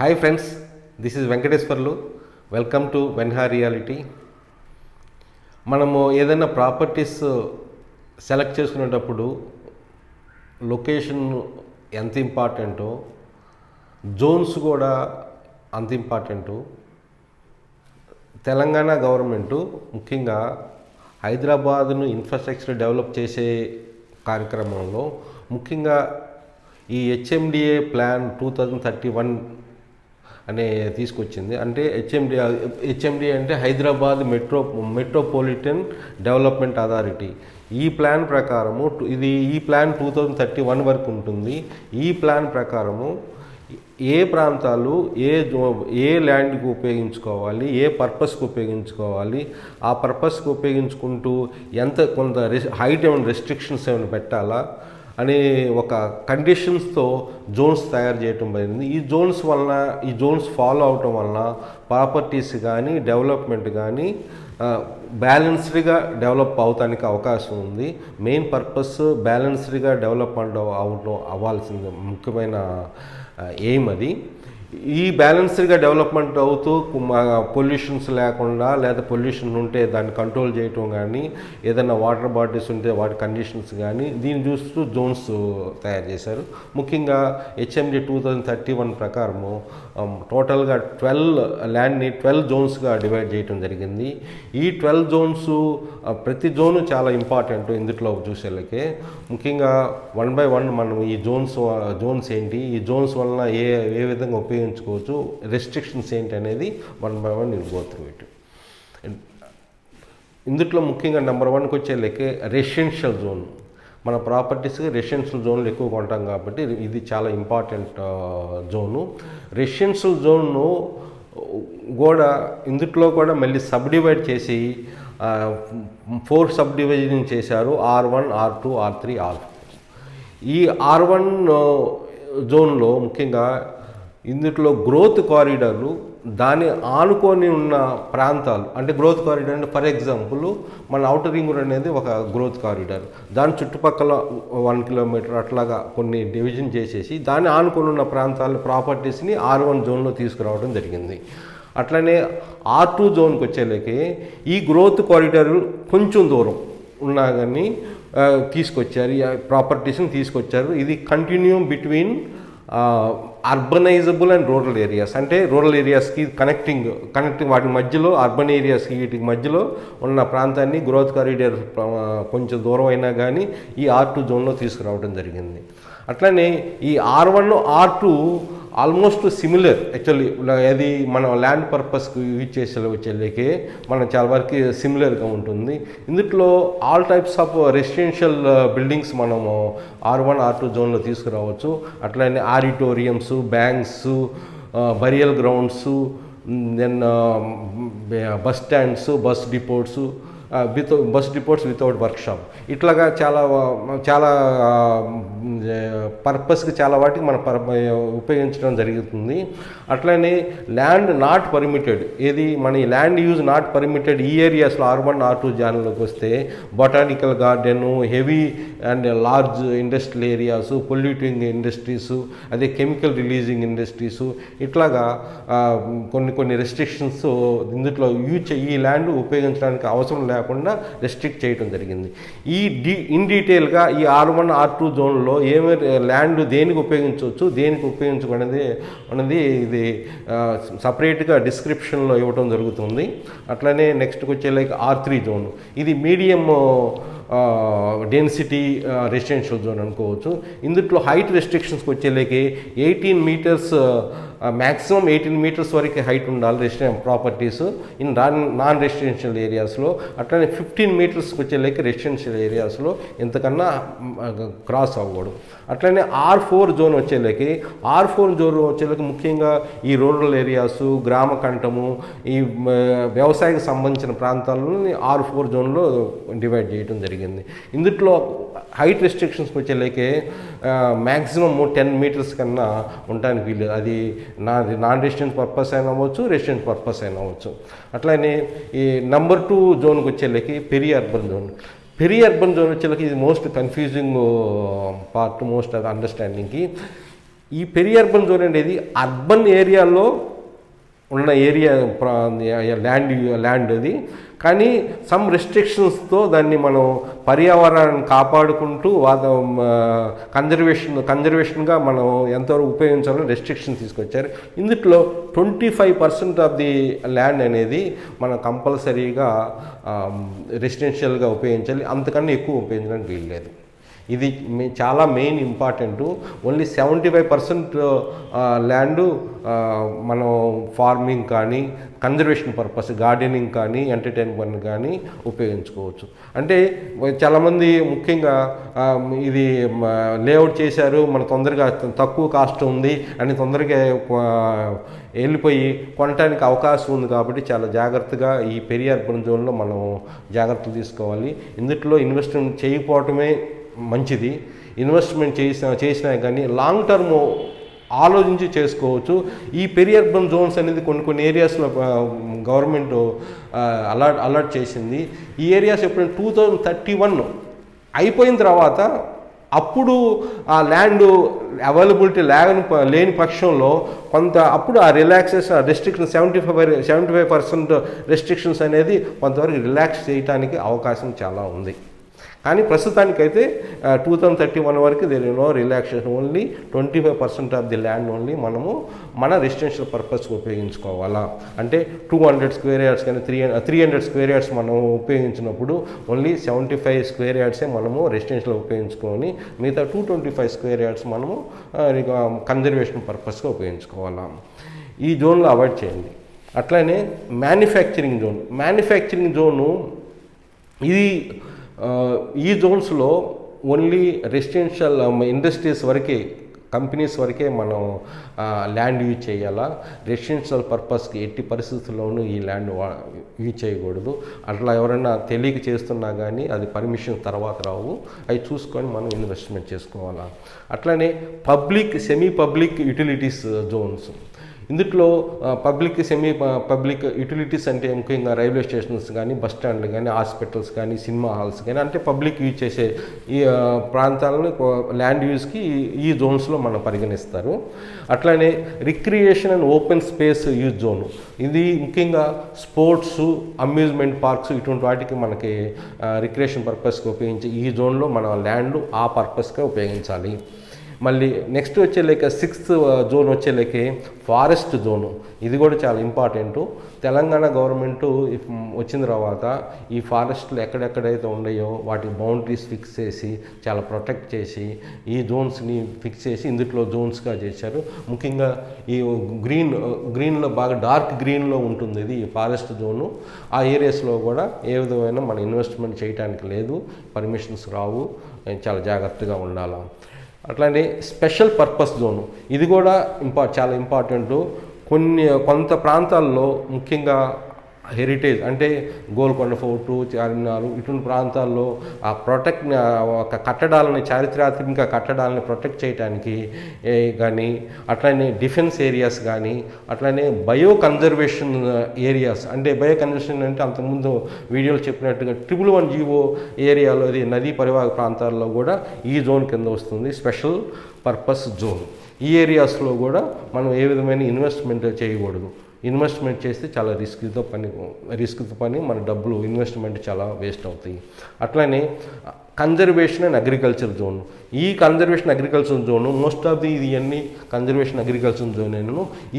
Hi friends, this is Venkateswarlu. Welcome to Venha reality. మనము ఏదైనా properties select చేసుకునేటప్పుడు లొకేషన్ ఎంత ఇంపార్టెంటో, జోన్స్ కూడా అంత ఇంపార్టెంటు. తెలంగాణ గవర్నమెంటు ముఖ్యంగా హైదరాబాదును ఇన్ఫ్రాస్ట్రక్చర్ డెవలప్ చేసే కార్యక్రమంలో ముఖ్యంగా ఈ హెచ్ఎండిఏ ప్లాన్ 2031 అనే తీసుకొచ్చింది. అంటే హెచ్ఎండిఏ అంటే హైదరాబాద్ మెట్రోపాలిటన్ డెవలప్మెంట్ అథారిటీ. ఈ ప్లాన్ ప్రకారము ఈ ప్లాన్ 2031 వరకు ఉంటుంది. ఈ ప్లాన్ ప్రకారము ఏ ప్రాంతాలు ఏ ల్యాండ్కి ఉపయోగించుకోవాలి, ఏ పర్పస్కి ఉపయోగించుకోవాలి, ఆ పర్పస్కి ఉపయోగించుకుంటూ కొంత హైట్ ఏమైనా రెస్ట్రిక్షన్స్ ఏమైనా పెట్టాలా అనే ఒక కండిషన్స్తో జోన్స్ తయారు చేయటం జరిగింది. ఈ జోన్స్ ఫాలో అవటం వలన ప్రాపర్టీస్ కానీ డెవలప్మెంట్ కానీ బ్యాలెన్స్డ్గా డెవలప్ అవటానికి అవకాశం ఉంది. మెయిన్ పర్పస్ బ్యాలెన్స్డ్గా డెవలప్మెంట్ అవ్వాల్సింది ముఖ్యమైన ఎయిమ్ అది. ఈ బ్యాలెన్స్డ్గా డెవలప్మెంట్ అవుతూ పొల్యూషన్స్ లేకుండా, లేదా పొల్యూషన్ ఉంటే దాన్ని కంట్రోల్ చేయటం కానీ, ఏదైనా వాటర్ బాడీస్ ఉంటే వాటి కండిషన్స్ కానీ దీన్ని చూస్తూ జోన్స్ తయారు చేశారు. ముఖ్యంగా హెచ్ఎండి 2031 ప్రకారము టోటల్గా ల్యాండ్ని 12 జోన్స్గా డివైడ్ చేయడం జరిగింది. ఈ 12 జోన్స్ ప్రతి జోను చాలా ఇంపార్టెంట్. ఇందులో చూసేళ్ళకే ముఖ్యంగా 1 by 1 మనం ఈ జోన్స్ ఏంటి, ఈ జోన్స్ వలన ఏ విధంగా ఉపయోగించుకోవచ్చు, రెస్ట్రిక్షన్స్ ఏంటి అనేది 1 by 1 గో త్రూ ఇట్. ఇందులో ముఖ్యంగా నెంబర్ 1కి వచ్చేళ్ళకే రెసిడెన్షియల్ జోన్. మన ప్రాపర్టీస్కి రెసిడెన్షియల్ జోన్లు ఎక్కువ కొంటాం కాబట్టి ఇది చాలా ఇంపార్టెంట్ జోను. రెసిడెన్షియల్ జోన్ను కూడా ఇందులో కూడా మళ్ళీ సబ్ డివైడ్ చేసి 4 సబ్ డివిజన్ చేశారు: R1, R2, R3, R4. ఈ R1 జోన్లో ముఖ్యంగా ఇందులో గ్రోత్ కారిడార్లు, దాన్ని ఆనుకొని ఉన్న ప్రాంతాలు, అంటే గ్రోత్ కారిడార్ అంటే ఫర్ ఎగ్జాంపుల్ మన ఔటర్ రింగ్ రోడ్ అనేది ఒక గ్రోత్ కారిడార్, దాని చుట్టుపక్కల 1 కిలోమీటర్ అట్లాగా కొన్ని డివిజన్ చేసేసి దాన్ని ఆనుకొని ఉన్న ప్రాంతాల ప్రాపర్టీస్ని R1 జోన్లో తీసుకురావడం జరిగింది. అట్లనే R2 జోన్కి వచ్చేళ్ళకి ఈ గ్రోత్ కారిడార్ కొంచెం దూరం ఉన్నా కానీ తీసుకొచ్చారు, ఈ ప్రాపర్టీస్ని తీసుకొచ్చారు. ఇది continuum between urbanizable and rural areas. అంటే రూరల్ ఏరియాస్కి కనెక్టింగ్ వాటి మధ్యలో, అర్బన్ ఏరియాస్కి వీటికి మధ్యలో ఉన్న ప్రాంతాన్ని గ్రోత్ కారిడార్ కొంచెం దూరం అయినా కానీ ఈ R2 జోన్లో తీసుకురావడం జరిగింది. అట్లనే ఈ R1, R2 almost similar. Actually అది మనం ల్యాండ్ పర్పస్కి యూజ్ చేసే వచ్చేళ్ళకి మనం చాలా వరకు సిమిలర్గా ఉంటుంది. ఇందులో all types of residential buildings మనము R1, R2 జోన్లో తీసుకురావచ్చు. అట్లనే auditoriums, banks, burial grounds, then bus stands, bus depots without workshop, ఇట్లాగా చాలా పర్పస్కి చాలా వాటికి మనం ఉపయోగించడం జరుగుతుంది. అట్లనే ల్యాండ్ నాట్ పర్మిటెడ్, మన ఈ ల్యాండ్ యూజ్ నాట్ పర్మిటెడ్ ఈ ఏరియాస్లో R1, R2 జాన్లోకి వస్తే botanical garden, heavy and large industrial areas, polluting industries, అదే కెమికల్ రిలీజింగ్ ఇండస్ట్రీసు, ఇట్లాగా కొన్ని రెస్ట్రిక్షన్స్ ఇందులో ఈ ల్యాండ్ ఉపయోగించడానికి అవసరం లేకుండా రెస్ట్రిక్ట్ చేయడం జరిగింది. ఇన్ డీటెయిల్గా ఈ R1, R2 జోన్లో ల్యాండ్ దేనికి ఉపయోగించవచ్చు, దేనికి ఉపయోగించకూడదు అనేది ఇది సపరేట్గా డిస్క్రిప్షన్లో ఇవ్వడం జరుగుతుంది. అట్లనే నెక్స్ట్కి వచ్చే R3 జోన్, ఇది మీడియం డెన్సిటీ రెసిడెన్షియల్ జోన్ అనుకోవచ్చు. ఇందులో హైట్ రెస్ట్రిక్షన్స్కి వచ్చేలేకి 18 మీటర్స్, మ్యాక్సిమం 18 మీటర్స్ వరకు హైట్ ఉండాలి ప్రాపర్టీస్ ఇన్ నాన్ రెసిడెన్షియల్ ఏరియాస్లో. అట్లనే 15 మీటర్స్కి వచ్చేలేకి రెసిడెన్షియల్ ఏరియాస్లో ఎంతకన్నా క్రాస్ అవ్వకూడదు. అట్లనే R4 జోన్ వచ్చేలేకి ముఖ్యంగా ఈ రూరల్ ఏరియాసు, గ్రామ కంఠము, ఈ వ్యవసాయకు సంబంధించిన ప్రాంతాలను R4 జోన్లో డివైడ్ చేయడం జరిగింది. ఇందులో హైట్ రెస్ట్రిక్షన్స్కి వచ్చేలేకే మ్యాక్సిమమ్ 10 మీటర్స్ కన్నా ఉండడానికి వీలు. అది నాన్ రెసిడెన్స్ పర్పస్ అయినా అవ్వచ్చు, రెసిడెన్స్ పర్పస్ అయినా అవ్వచ్చు. అట్లనే ఈ నెంబర్ 2 జోన్కి వచ్చేళ్ళకి పెరి అర్బన్ జోన్ వచ్చేళ్ళకి ఇది మోస్ట్ కన్ఫ్యూజింగ్ పార్ట్, మోస్ట్ అండర్స్టాండింగ్కి. ఈ పెరి అర్బన్ జోన్ అనేది అర్బన్ ఏరియాలో ఉన్న ఏరియా ల్యాండ్ అది, కానీ సమ్ రెస్ట్రిక్షన్స్తో దాన్ని మనం పర్యావరణాన్ని కాపాడుకుంటూ కన్జర్వేషన్గా మనం ఎంతవరకు ఉపయోగించాలని రెస్ట్రిక్షన్ తీసుకొచ్చారు. ఇందులో 25% ఆఫ్ ది ల్యాండ్ అనేది మనం కంపల్సరీగా రెసిడెన్షియల్గా ఉపయోగించాలి, అంతకన్నా ఎక్కువ ఉపయోగించడానికి వీల్లేదు. ఇది చాలా మెయిన్ ఇంపార్టెంట్. ఓన్లీ 75% ల్యాండు మనం ఫార్మింగ్ కానీ, కన్జర్వేషన్ పర్పస్, గార్డెనింగ్ కానీ, ఎంటర్టైన్మెంట్ కానీ ఉపయోగించుకోవచ్చు. అంటే చాలామంది ముఖ్యంగా ఇది లేఅవుట్ చేశారు, మన తొందరగా తక్కువ కాస్ట్ ఉంది అని తొందరగా వెళ్ళిపోయి కొనడానికి అవకాశం ఉంది. కాబట్టి చాలా జాగ్రత్తగా ఈ పెరి అర్బన్ జోన్లో మనం జాగ్రత్తలు తీసుకోవాలి. ఇందులో ఇన్వెస్ట్మెంట్ చేయకపోవటమే మంచిది. ఇన్వెస్ట్మెంట్ చేసినా కానీ లాంగ్ టర్మ్ ఆలోచించి చేసుకోవచ్చు. ఈ పెరి అర్బన్ జోన్స్ అనేది కొన్ని ఏరియాస్లో గవర్నమెంట్ అలర్ట్ చేసింది. ఈ ఏరియాస్ ఎప్పుడైనా 2031 అయిపోయిన తర్వాత అప్పుడు ఆ ల్యాండ్ అవైలబిలిటీ లేని పక్షంలో అప్పుడు ఆ రిలాక్సేషన్ రెస్ట్రిక్షన్ 75% రెస్ట్రిక్షన్స్ అనేది కొంతవరకు రిలాక్స్ చేయడానికి అవకాశం చాలా ఉంది. కానీ ప్రస్తుతానికైతే 2031 వరకు there no relaxation. Only 25% of the land only మనము మన రెసిడెన్షియల్ పర్పస్కి ఉపయోగించుకోవాలా. అంటే 200 స్క్వేర్ యార్డ్స్ కానీ 300 స్క్వేర్ యార్డ్స్ మనం ఉపయోగించినప్పుడు ఓన్లీ 75 స్క్వేర్ యార్డ్సే మనము రెసిడెన్షియల్ ఉపయోగించుకొని మిగతా 225 స్క్వేర్ యార్డ్స్ మనము కన్జర్వేషన్ పర్పస్గా ఉపయోగించుకోవాలా. ఈ జోన్లో అవాయిడ్ చేయండి. అట్లానే మ్యానుఫ్యాక్చరింగ్ జోను ఇది ఈ జోన్స్లో ఓన్లీ రెసిడెన్షియల్ ఇండస్ట్రీస్ వరకే, కంపెనీస్ వరకే మనం ల్యాండ్ యూజ్ చేయాలా. రెసిడెన్షియల్ పర్పస్కి ఎట్టి పరిస్థితుల్లోనూ ఈ ల్యాండ్ యూజ్ చేయకూడదు. అట్లా ఎవరైనా తెలియక చేస్తున్నా కానీ అది పర్మిషన్ తర్వాత రావు, అవి చూసుకొని మనం ఇన్వెస్ట్మెంట్ చేసుకోవాలా. అట్లానే సెమీ పబ్లిక్ యూటిలిటీస్ జోన్స్. ఇందులో సెమీ పబ్లిక్ యూటిలిటీస్ అంటే ముఖ్యంగా రైల్వే స్టేషన్స్ కానీ, బస్ స్టాండ్లు కానీ, హాస్పిటల్స్ కానీ, సినిమా హాల్స్ కానీ, అంటే పబ్లిక్ యూజ్ చేసే ఈ ప్రాంతాలను ల్యాండ్ యూజ్కి ఈ జోన్స్లో మనం పరిగణిస్తారు. అట్లానే recreation and open space use zone. ఇది ముఖ్యంగా స్పోర్ట్స్, అమ్యూజ్మెంట్ పార్క్స్ ఇటువంటి వాటికి మనకి రిక్రియేషన్ పర్పస్కి ఉపయోగించి ఈ జోన్లో మన ల్యాండ్ ఆ పర్పస్గా ఉపయోగించాలి. మళ్ళీ నెక్స్ట్ వచ్చేలేక 6th జోన్ వచ్చేలేకే ఫారెస్ట్ జోను. ఇది కూడా చాలా ఇంపార్టెంటు. తెలంగాణ గవర్నమెంట్ వచ్చిన తర్వాత ఈ ఫారెస్ట్లు ఎక్కడెక్కడైతే ఉన్నాయో వాటి బౌండరీస్ ఫిక్స్ చేసి చాలా ప్రొటెక్ట్ చేసి ఈ జోన్స్ని ఫిక్స్ చేసి ఇందులో జోన్స్గా చేశారు. ముఖ్యంగా ఈ గ్రీన్లో బాగా డార్క్ గ్రీన్లో ఉంటుంది ఇది ఈ ఫారెస్ట్ జోను. ఆ ఏరియాస్లో కూడా ఏ విధమైన మన ఇన్వెస్ట్మెంట్ చేయడానికి లేదు, పర్మిషన్స్ రావు, చాలా జాగ్రత్తగా ఉండాలి. అట్లానే స్పెషల్ పర్పస్ జోను. ఇది కూడా చాలా ఇంపార్టెంటు. కొంత ప్రాంతాల్లో ముఖ్యంగా హెరిటేజ్ అంటే గోల్కొండ ఫోర్టు, చార్మినార్ ఇటువంటి ప్రాంతాల్లో ఆ కట్టడాలని, చారిత్రాత్మక కట్టడాలని ప్రొటెక్ట్ చేయడానికి కానీ, అట్లనే డిఫెన్స్ ఏరియాస్ కానీ, అట్లనే బయో కన్జర్వేషన్ ఏరియాస్. అంటే బయో కన్జర్వేషన్ అంటే అంతకుముందు వీడియోలు చెప్పినట్టుగా 111 జీవో ఏరియాలో అది నదీ పరివాహక ప్రాంతాల్లో కూడా ఈ జోన్ కింద వస్తుంది, స్పెషల్ పర్పస్ జోన్. ఈ ఏరియాస్లో కూడా మనం ఏ విధమైన ఇన్వెస్ట్మెంట్ చేయకూడదు. ఇన్వెస్ట్మెంట్ చేస్తే చాలా రిస్క్తో పని మన డబ్బులు ఇన్వెస్ట్మెంట్ చాలా వేస్ట్ అవుతాయి. అట్లనే కన్జర్వేషన్ అండ్ అగ్రికల్చర్ జోన్. ఈ conservation agriculture zone most of ఇది అన్ని కన్జర్వేషన్ అగ్రికల్చర్ జోన్.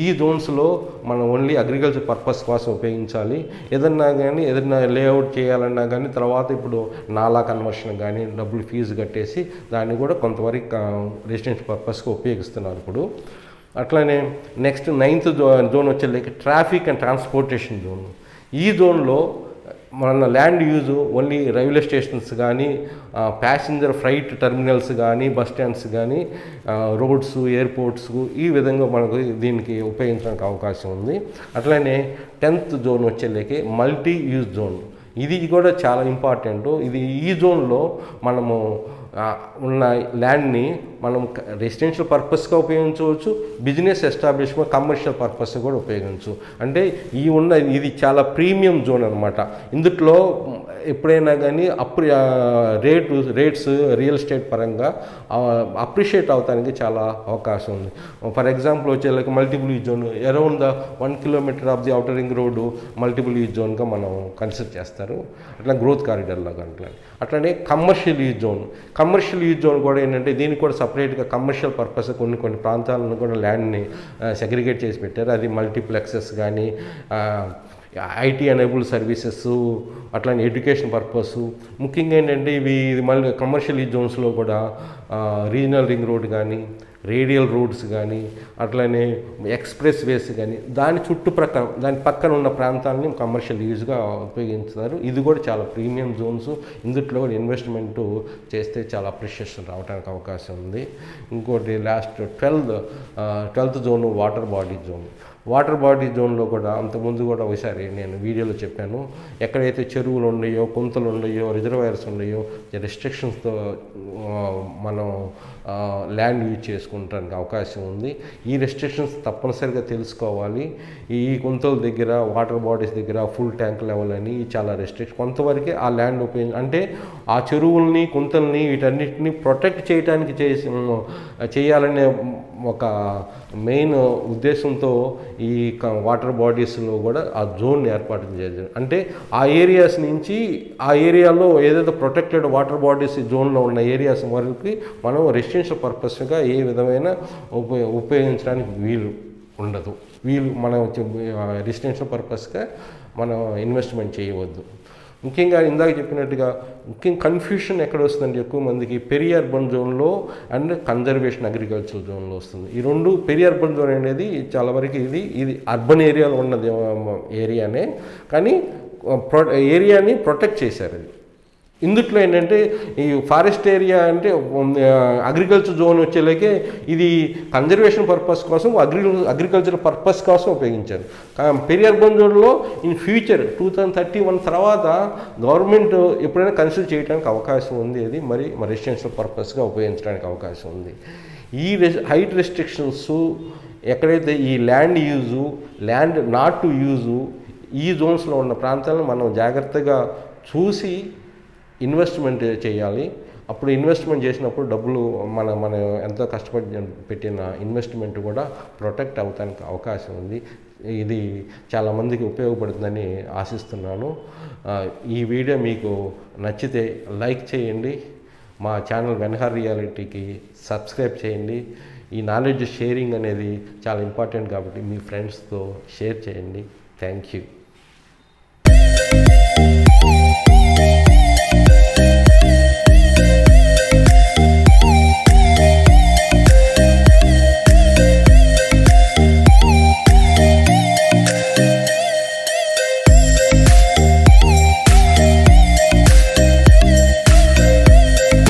ఈ జోన్స్లో మనం ఓన్లీ అగ్రికల్చర్ పర్పస్ కోసం ఉపయోగించాలి. ఏదన్నా లేఅవుట్ చేయాలన్నా కానీ తర్వాత ఇప్పుడు నాలా కన్వర్షన్ కానీ డబ్బులు ఫీజు కట్టేసి దాన్ని కూడా కొంతవరకు రెసిడెన్షియల్ పర్పస్గా ఉపయోగిస్తున్నారు ఇప్పుడు. అట్లనే నెక్స్ట్ 9th జోన్ వచ్చేసరికి ట్రాఫిక్ అండ్ ట్రాన్స్పోర్టేషన్ జోన్. ఈ జోన్లో మన land use only railway stations కానీ, ప్యాసింజర్ ఫ్రైట్ టెర్మినల్స్ కానీ, బస్ స్టాండ్స్ కానీ, రోడ్స్, ఎయిర్పోర్ట్స్ ఈ విధంగా మనకు దీనికి ఉపయోగించడానికి అవకాశం ఉంది. అట్లనే 10th జోన్ వచ్చేసరికి మల్టీ యూజ్ జోన్. ఇది కూడా చాలా ఇంపార్టెంట్. ఈ జోన్లో మనము ఉన్న ల్యాండ్ని మనం రెసిడెన్షియల్ పర్పస్గా ఉపయోగించవచ్చు, బిజినెస్ ఎస్టాబ్లిష్మెంట్ కమర్షియల్ పర్పస్ కూడా ఉపయోగించవచ్చు. అంటే ఇది చాలా ప్రీమియం జోన్ అనమాట. ఇందులో ఎప్పుడైనా కానీ రేట్స్ రియల్ ఎస్టేట్ పరంగా అప్రిషియేట్ అవడానికి చాలా అవకాశం ఉంది. ఫర్ ఎగ్జాంపుల్ వచ్చేలాగా multiple use zone around the 1 kilometre of the outer ring road multiple use జోన్గా మనం కన్సిడర్ చేస్తారు. అట్లా గ్రోత్ కారిడార్ లాగా అట్లనే కమర్షియల్ యూజ్ జోన్ కూడా ఏంటంటే దీనికి కూడా సపరేట్గా కమర్షియల్ పర్పస్ కొన్ని ప్రాంతాలను కూడా ల్యాండ్ని సెగ్రిగేట్ చేసి పెట్టారు. అది మల్టీప్లెక్సెస్ కానీ ఐటీ ఎనేబుల్ సర్వీసెస్ అట్లానే ఎడ్యుకేషన్ పర్పస్. ముఖ్యంగా ఏంటంటే ఇది మళ్ళీ కమర్షియల్ యూజ్ జోన్స్లో కూడా రీజనల్ రింగ్ రోడ్ కానీ రేడియల్ రోడ్స్ కానీ అట్లనే ఎక్స్ప్రెస్ వేస్ కానీ దాని పక్కన ఉన్న ప్రాంతాలని కమర్షియల్ యూజ్గా ఉపయోగిస్తారు. ఇది కూడా చాలా ప్రీమియం జోన్స్. ఇందులో కూడా ఇన్వెస్ట్మెంట్ చేస్తే చాలా అప్రిషియేషన్ రావడానికి అవకాశం ఉంది. ఇంకోటి last 12th zone water body జోన్లో కూడా అంతకుముందు కూడా ఒకసారి నేను వీడియోలో చెప్పాను. ఎక్కడైతే చెరువులు ఉన్నాయో, కుంతలు ఉన్నాయో, రిజర్వాయర్స్ ఉన్నాయో, రెస్ట్రిక్షన్స్తో మనం ల్యాండ్ యూజ్ చేసుకుంటానికి అవకాశం ఉంది. ఈ రెస్ట్రిక్షన్స్ తప్పనిసరిగా తెలుసుకోవాలి. ఈ కుంతల దగ్గర, వాటర్ బాడీస్ దగ్గర ఫుల్ ట్యాంక్ లెవెల్ అని చాలా రెస్ట్రిక్షన్ కొంతవరకే ఆ ల్యాండ్ అంటే ఆ చెరువుల్ని, కుంతల్ని వీటన్నిటిని ప్రొటెక్ట్ చేయడానికి చేయాలనే ఒక మెయిన్ ఉద్దేశంతో ఈ వాటర్ బాడీస్లో కూడా ఆ జోన్ ఏర్పాటు చేయాలి. అంటే ఆ ఏరియాస్ నుంచి ఆ ఏరియాలో ఏదైతే ప్రొటెక్టెడ్ వాటర్ బాడీస్ జోన్లో ఉన్న ఏరియాస్ వరకు మనం రెసిడెన్షియల్ పర్పస్గా ఏ విధమైన ఉపయోగించడానికి ఉండదు. మనం రెసిడెన్షియల్ పర్పస్గా మనం ఇన్వెస్ట్మెంట్ చేయవద్దు. ముఖ్యంగా ఇందాక చెప్పినట్టుగా కన్ఫ్యూషన్ ఎక్కడ వస్తుందంటే ఎక్కువ మందికి పెరి అర్బన్ జోన్లో అండ్ కన్జర్వేషన్ అగ్రికల్చర్ జోన్లో వస్తుంది. ఈ రెండు పెరి అర్బన్ జోన్ అనేది చాలా వరకు ఇది అర్బన్ ఏరియాలో ఉన్నది ఏరియానే, కానీ ఏరియాని ప్రొటెక్ట్ చేశారు. అది ఇందుట్లో ఏంటంటే ఈ ఫారెస్ట్ ఏరియా అంటే అగ్రికల్చర్ జోన్ వచ్చేలాగే ఇది కన్జర్వేషన్ పర్పస్ కోసం అగ్రికల్చర్ పర్పస్ కోసం ఉపయోగించారు. పెరి అర్బన్ జోన్లో ఇన్ ఫ్యూచర్ 2031 తర్వాత గవర్నమెంట్ ఎప్పుడైనా కన్సిడర్ చేయడానికి అవకాశం ఉంది. అది మరి రెసిడెన్షియల్ పర్పస్గా ఉపయోగించడానికి అవకాశం ఉంది. ఈ హైట్ రెస్ట్రిక్షన్స్ ఎక్కడైతే ఈ ల్యాండ్ నాట్ టు యూజు ఈ జోన్స్లో ఉన్న ప్రాంతాలను మనం జాగ్రత్తగా చూసి ఇన్వెస్ట్మెంట్ చేయాలి. అప్పుడు ఇన్వెస్ట్మెంట్ చేసినప్పుడు డబ్బులు మన ఎంతో కష్టపడి పెట్టిన ఇన్వెస్ట్మెంట్ కూడా ప్రొటెక్ట్ అవడానికి అవకాశం ఉంది. ఇది చాలామందికి ఉపయోగపడుతుందని ఆశిస్తున్నాను. ఈ వీడియో మీకు నచ్చితే లైక్ చేయండి. మా ఛానల్ వెన్హార్ రియాలిటీకి సబ్స్క్రైబ్ చేయండి. ఈ నాలెడ్జ్ షేరింగ్ అనేది చాలా ఇంపార్టెంట్ కాబట్టి మీ ఫ్రెండ్స్తో షేర్ చేయండి. Thank you.